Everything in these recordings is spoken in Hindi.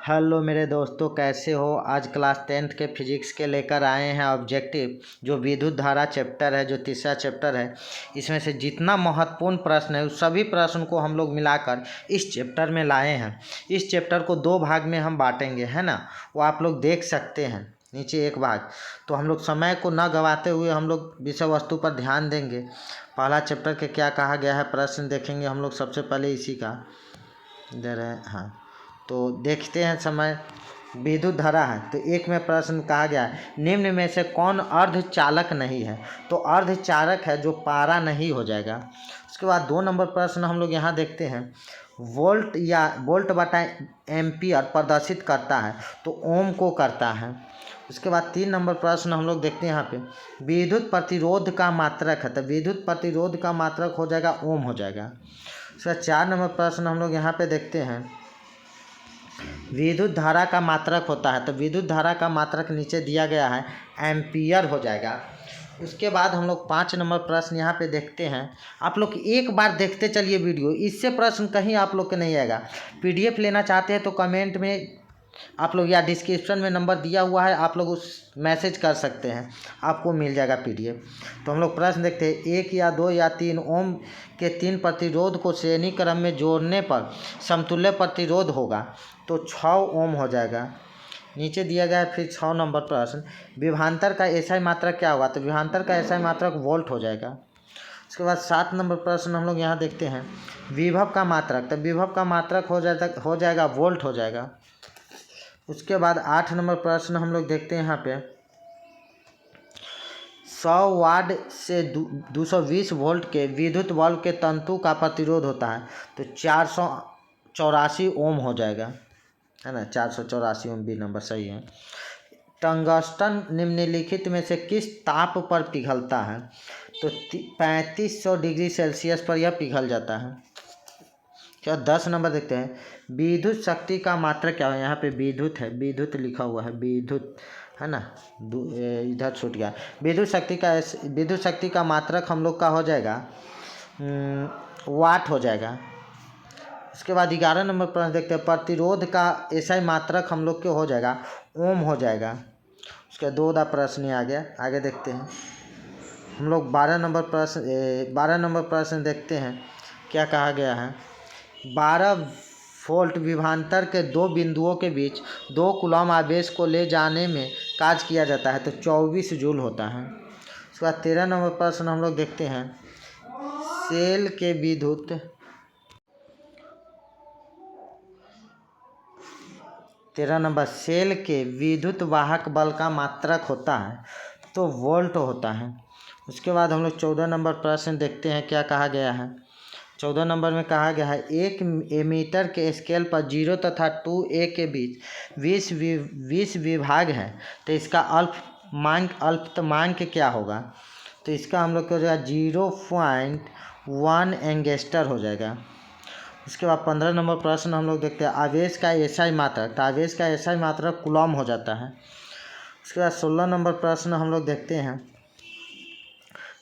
हेलो मेरे दोस्तों, कैसे हो। आज क्लास 10th के फिजिक्स के लेकर आए हैं ऑब्जेक्टिव, जो विद्युत धारा चैप्टर है, जो तीसरा चैप्टर है। इसमें से जितना महत्वपूर्ण प्रश्न है उस सभी प्रश्न को हम लोग मिलाकर इस चैप्टर में लाए हैं। इस चैप्टर को 2 भाग में हम बांटेंगे, है ना। वो आप लोग देख सकते हैं नीचे एक भाग। तो हम लोग समय को न गंवाते हुए हम लोग विषय वस्तु पर ध्यान देंगे। पहला चैप्टर के क्या कहा गया है प्रश्न देखेंगे हम लोग। सबसे पहले इसी का इधर है, हाँ। तो देखते हैं समय। विद्युत धारा है तो एक में प्रश्न कहा गया है, निम्न में से कौन अर्धचालक नहीं है। तो अर्धचालक है जो पारा नहीं हो जाएगा। उसके बाद 2 नंबर प्रश्न हम लोग यहाँ देखते हैं, वोल्ट बटा एम्पियर प्रदर्शित करता है तो ओम को करता है। उसके बाद 3 नंबर प्रश्न हम लोग देखते हैं यहाँ पे, विद्युत प्रतिरोध का मात्रक है तो विद्युत प्रतिरोध का मात्रक हो जाएगा ओम हो जाएगा। उसके बाद 4 नंबर प्रश्न हम लोग यहाँ पे देखते हैं, विद्युत धारा का मात्रक होता है तो विद्युत धारा का मात्रक नीचे दिया गया है एम्पियर हो जाएगा। उसके बाद हम लोग 5 नंबर प्रश्न यहाँ पे देखते हैं। आप लोग एक बार देखते चलिए वीडियो, इससे प्रश्न कहीं आप लोग के नहीं आएगा। पीडीएफ लेना चाहते हैं तो कमेंट में आप लोग या डिस्क्रिप्शन में नंबर दिया हुआ है, आप लोग उस मैसेज कर सकते हैं, आपको मिल जाएगा पीडीएफ। तो हम लोग प्रश्न देखते हैं, 1 या 2 या 3 ओम के 3 प्रतिरोध को श्रेणी क्रम में जोड़ने पर समतुल्य प्रतिरोध होगा तो 6 ओम हो जाएगा। नीचे दिया गया है फिर 6 नंबर प्रश्न, विभवांतर का एसआई मात्रक क्या होगा तो विभवांतर का एसआई मात्रक वोल्ट हो जाएगा। उसके बाद 7 नंबर प्रश्न हम लोग यहाँ देखते हैं, विभव का मात्रक तो विभव का मात्रक हो जाएगा वोल्ट हो जाएगा। उसके बाद 8 नंबर प्रश्न हम लोग देखते हैं यहाँ पे, 100 वाट से 220 वोल्ट के विद्युत बल्ब के तंतु का प्रतिरोध होता है तो 484 ओम हो जाएगा, है ना। 484 ओम, बी नंबर सही है। टंगस्टन निम्नलिखित में से किस ताप पर पिघलता है तो 3500 डिग्री सेल्सियस पर यह पिघल जाता है। क्या 10 नंबर देखते हैं, विद्युत शक्ति का मात्रक क्या है। यहाँ पे विद्युत है, विद्युत लिखा हुआ है, विद्युत है ना, इधर छूट गया। विद्युत शक्ति का मात्रक हम लोग का हो जाएगा वाट हो जाएगा। उसके बाद 11 नंबर प्रश्न देखते हैं, प्रतिरोध का एसआई मात्रक हम लोग के हो जाएगा ओम हो जाएगा। उसके 2 प्रश्न आ गया, आगे देखते हैं हम लोग। 12 नंबर प्रश्न देखते हैं क्या कहा गया है, 12 वोल्ट विभवांतर के 2 बिंदुओं के बीच 2 कूलम आवेश को ले जाने में कार्य किया जाता है तो 24 जूल होता है। उसके बाद 13 नंबर प्रश्न हम लोग देखते हैं, सेल के विद्युत 13 नंबर सेल के विद्युत वाहक बल का मात्रक होता है तो वोल्ट होता है। उसके बाद हम लोग 14 नंबर प्रश्न देखते हैं क्या कहा गया है। 14 नंबर में कहा गया है, 1 मीटर के स्केल पर 0 तथा 2a के बीच 20 विभाग है तो इसका अल्पतमांक क्या होगा तो इसका हम लोग को हो जाएगा 0.1 एंगस्टर हो जाएगा। उसके बाद 15 नंबर प्रश्न हम लोग देखते हैं, आवेश का एसआई मात्रक तो आवेश का एसआई मात्रक कूलम हो जाता है। उसके बाद 16 नंबर प्रश्न हम लोग देखते हैं,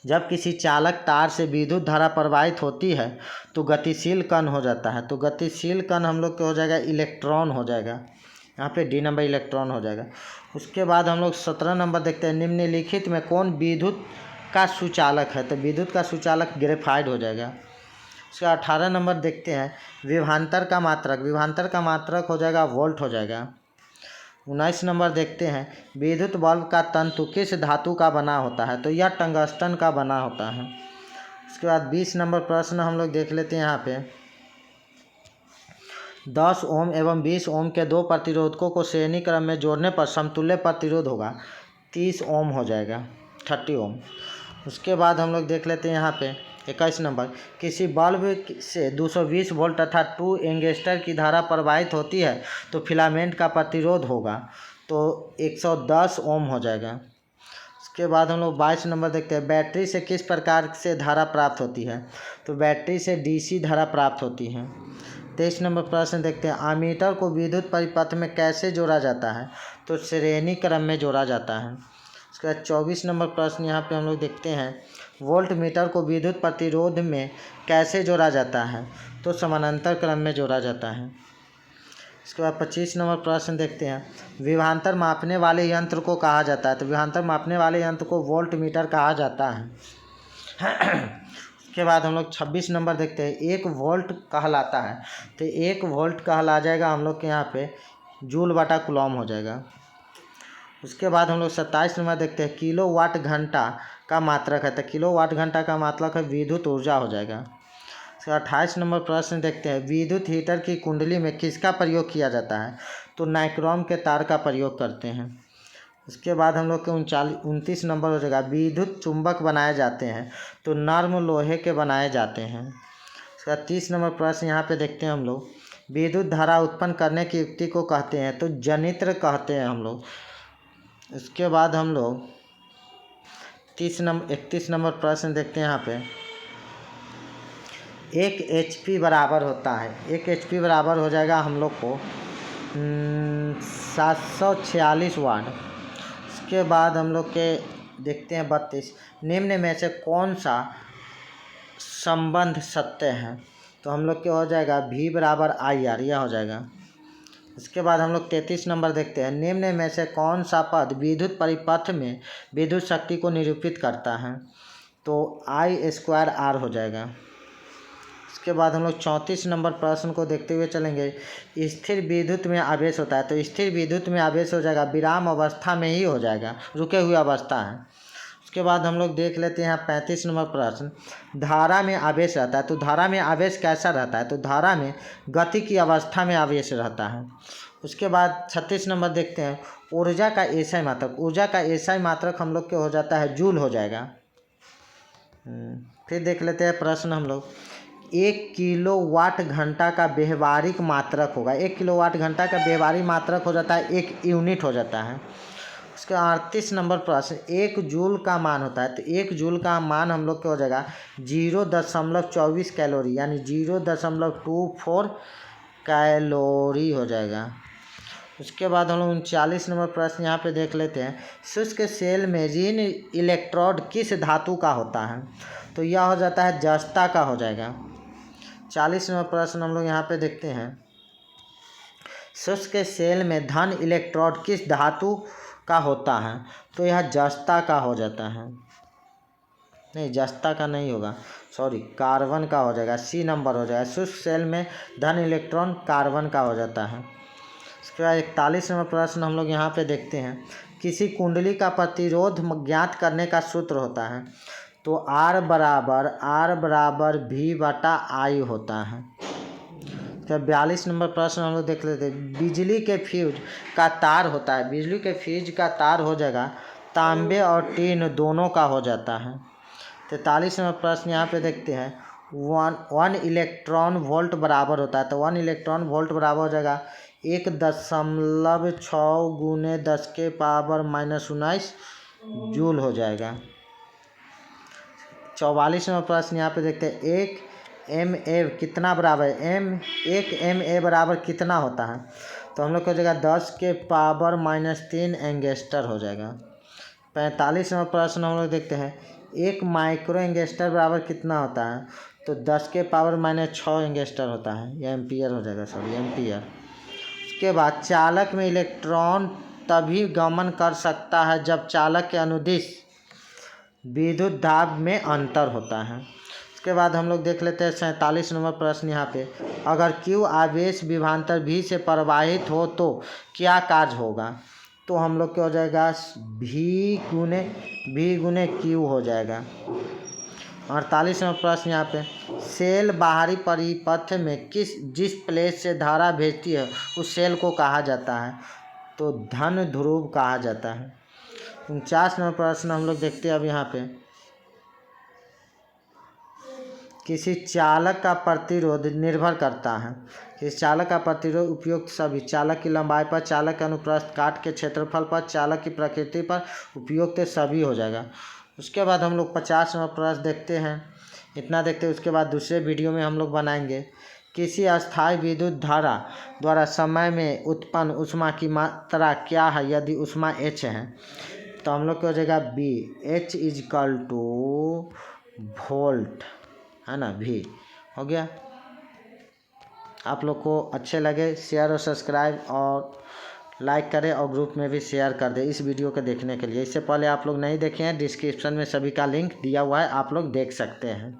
जब किसी चालक तार से विद्युत धारा प्रवाहित होती है तो गतिशील कण हो जाता है तो गतिशील कण हम लोग को हो जाएगा इलेक्ट्रॉन हो जाएगा। यहाँ पे डी नंबर इलेक्ट्रॉन हो जाएगा। उसके बाद हम लोग 17 नंबर देखते हैं, निम्नलिखित में कौन विद्युत का सुचालक है तो विद्युत का सुचालक ग्रेफाइट हो जाएगा। उसका 18 नंबर देखते हैं, विभवांतर का मात्रक हो जाएगा वोल्ट हो जाएगा। 19 नंबर देखते हैं, विद्युत बल्ब का तंतु किस धातु का बना होता है तो यह टंगस्टन का बना होता है। उसके बाद 20 नंबर प्रश्न हम लोग देख लेते हैं यहाँ पे, 10 ओम एवं 20 ओम के 2 प्रतिरोधकों को श्रेणी क्रम में जोड़ने पर समतुल्य प्रतिरोध होगा 30 ओम हो जाएगा, 30 ओम। उसके बाद हम लोग देख लेते हैं यहाँ पे 21 नंबर, किसी बल्ब से 220 वोल्ट तथा 2 एंगस्टर की धारा प्रवाहित होती है तो फिलामेंट का प्रतिरोध होगा तो 110 ओम हो जाएगा। उसके बाद हम लोग 22 नंबर देखते हैं, बैटरी से किस प्रकार से धारा प्राप्त होती है तो बैटरी से डीसी धारा प्राप्त होती है। 23 नंबर प्रश्न देखते हैं, आमीटर को विद्युत परिपथ में कैसे जोड़ा जाता है तो श्रेणी क्रम में जोड़ा जाता है। उसके बाद 24 नंबर प्रश्न यहाँ पे हम लोग देखते हैं, वोल्ट मीटर को विद्युत प्रतिरोध में कैसे जोड़ा जाता है तो समानांतर क्रम में जोड़ा जाता है। इसके बाद 25 नंबर प्रश्न देखते हैं, विभवांतर मापने वाले यंत्र को कहा जाता है। तो विभवांतर मापने वाले यंत्र को वोल्ट मीटर कहा जाता है। उसके बाद हम लोग 26 नंबर देखते हैं, 1 वोल्ट कहलाता है। तो 1 वोल्ट कहला जाएगा हम लोग के यहाँ पे जूल बटा कूलम हो जाएगा। उसके बाद हम लोग 27 नंबर देखते हैं, किलो वाट घंटा का मात्रक है। तो किलो वाट घंटा का मात्रक है विद्युत ऊर्जा हो जाएगा। 28 नंबर प्रश्न देखते हैं, विद्युत हीटर की कुंडली में किसका प्रयोग किया जाता है। तो नाइक्रोम के तार का प्रयोग करते हैं। उसके बाद हम लोग के 29 नंबर हो जाएगा, विद्युत चुंबक बनाए जाते हैं। तो नर्म लोहे के बनाए जाते हैं। उसके बाद 30 नंबर प्रश्न यहाँ पे देखते हैं हम लोग, विद्युत धारा उत्पन्न करने की युक्ति को कहते हैं। तो जनित्र कहते हैं हम लोग। उसके बाद हम लोग 31 नंबर प्रश्न देखते हैं यहाँ पे, 1 HP बराबर होता है। 1 HP बराबर हो जाएगा हम लोग को 746 वाट। उसके बाद हम लोग के देखते हैं 32, निम्न में से कौन सा संबंध सत्य है। तो हम लोग के हो जाएगा V बराबर IR, यह हो जाएगा। इसके बाद हम लोग 33 नंबर देखते हैं, निम्न में से कौन सा पद विद्युत परिपथ में विद्युत शक्ति को निरूपित करता है। तो I² R हो जाएगा। उसके बाद हम लोग 34 नंबर प्रश्न को देखते हुए चलेंगे, स्थिर विद्युत में आवेश होता है। तो स्थिर विद्युत में आवेश हो जाएगा विराम अवस्था में ही हो जाएगा, रुके हुए अवस्था है। उसके बाद हम लोग देख लेते हैं 35 नंबर प्रश्न, धारा में आवेश रहता है। तो धारा में आवेश कैसा रहता है। तो धारा में गति की अवस्था में आवेश रहता है। उसके बाद 36 नंबर देखते हैं, ऊर्जा का एसआई मात्रक। ऊर्जा का एसआई मात्रक हम लोग के हो जाता है जूल हो जाएगा। फिर देख लेते हैं प्रश्न हम लोग, 1 किलोवाट घंटा का व्यवहारिक मात्रक होगा। 1 किलोवाट घंटा का व्यवहारिक मात्रक हो जाता है 1 यूनिट हो जाता है। उसके 38 नंबर प्रश्न, 1 जूल का मान होता है। तो 1 जूल का मान हम लोग के हो जाएगा 0.24 कैलोरी, यानी 0.24 कैलोरी हो जाएगा। उसके बाद हम लोग 39 नंबर प्रश्न यहाँ पे देख लेते हैं, शुष्क सेल में ऋण इलेक्ट्रोड किस धातु का होता है। तो यह हो जाता है जस्ता का हो जाएगा। 40 नंबर प्रश्न हम लोग यहाँ पे देखते हैं, शुष्क सेल में धन इलेक्ट्रोड किस धातु का होता है। तो यह जस्ता का हो जाता है, नहीं जस्ता का नहीं होगा, सॉरी कार्बन का हो जाएगा। C नंबर हो जाएगा। शुष्क सेल में धन इलेक्ट्रॉन कार्बन का हो जाता है। उसके बाद 41 नंबर प्रश्न हम लोग यहाँ पे देखते हैं, किसी कुंडली का प्रतिरोध ज्ञात करने का सूत्र होता है। तो R बराबर V बटा I होता है। तो 42 नंबर प्रश्न हम लोग देख लेते हैं, बिजली के फ्यूज का तार होता है। बिजली के फ्यूज का तार हो जाएगा तांबे और टीन दोनों का हो जाता है। 43 नंबर प्रश्न यहाँ पे देखते हैं, 1 इलेक्ट्रॉन वोल्ट बराबर होता है। तो 1 इलेक्ट्रॉन वोल्ट बराबर हो जाएगा 1.6 × 10⁻⁻⁹ जूल हो जाएगा। 44 नंबर प्रश्न यहाँ पे देखते हैं, 1 MA कितना बराबर है। 1 MA बराबर कितना होता है। तो हम लोग को हो जाएगा 10⁻³ एंगस्टर हो जाएगा। 45 नंबर प्रश्न हम लोग देखते हैं, 1 माइक्रो एंगस्टर बराबर कितना होता है। तो 10⁻6 एंगस्टर होता है, यह एम्पियर हो जाएगा, सॉरी एम्पियर। उसके बाद चालक में इलेक्ट्रॉन तभी गमन कर सकता है जब चालक के अनुदिश विद्युत दाब में अंतर होता है। उसके बाद हम लोग देख लेते हैं 47 नंबर प्रश्न यहाँ पे, अगर Q आवेश विभवांतर V से प्रवाहित हो तो क्या कार्य होगा। तो हम लोग क्या हो जाएगा V × Q हो जाएगा। 48 नंबर प्रश्न यहाँ पे, सेल बाहरी परिपथ में जिस प्लेट से धारा भेजती है उस सेल को कहा जाता है। तो धन ध्रुव कहा जाता है। 49 नंबर प्रश्न हम लोग देखते हैं अब यहाँ पे, किसी चालक का प्रतिरोध निर्भर करता है। किसी चालक का प्रतिरोध उपयुक्त सभी, चालक की लंबाई पर, चालक के अनुप्रस्थ काट के क्षेत्रफल पर, चालक की प्रकृति पर, उपयुक्त सभी हो जाएगा। उसके बाद हम लोग 50 नंबर प्रश्न देखते हैं, इतना देखते हैं। उसके बाद दूसरे वीडियो में हम लोग बनाएंगे, किसी अस्थायी विद्युत धारा द्वारा समय में उत्पन्न ऊष्मा की मात्रा क्या है यदि ऊष्मा H है। तो हम लोग को हो जाएगा B, H = वोल्ट, है ना, V हो गया। आप लोग को अच्छे लगे शेयर और सब्सक्राइब और लाइक करें और ग्रुप में भी शेयर कर दें इस वीडियो को देखने के लिए। इससे पहले आप लोग नहीं देखे हैं, डिस्क्रिप्शन में सभी का लिंक दिया हुआ है, आप लोग देख सकते हैं।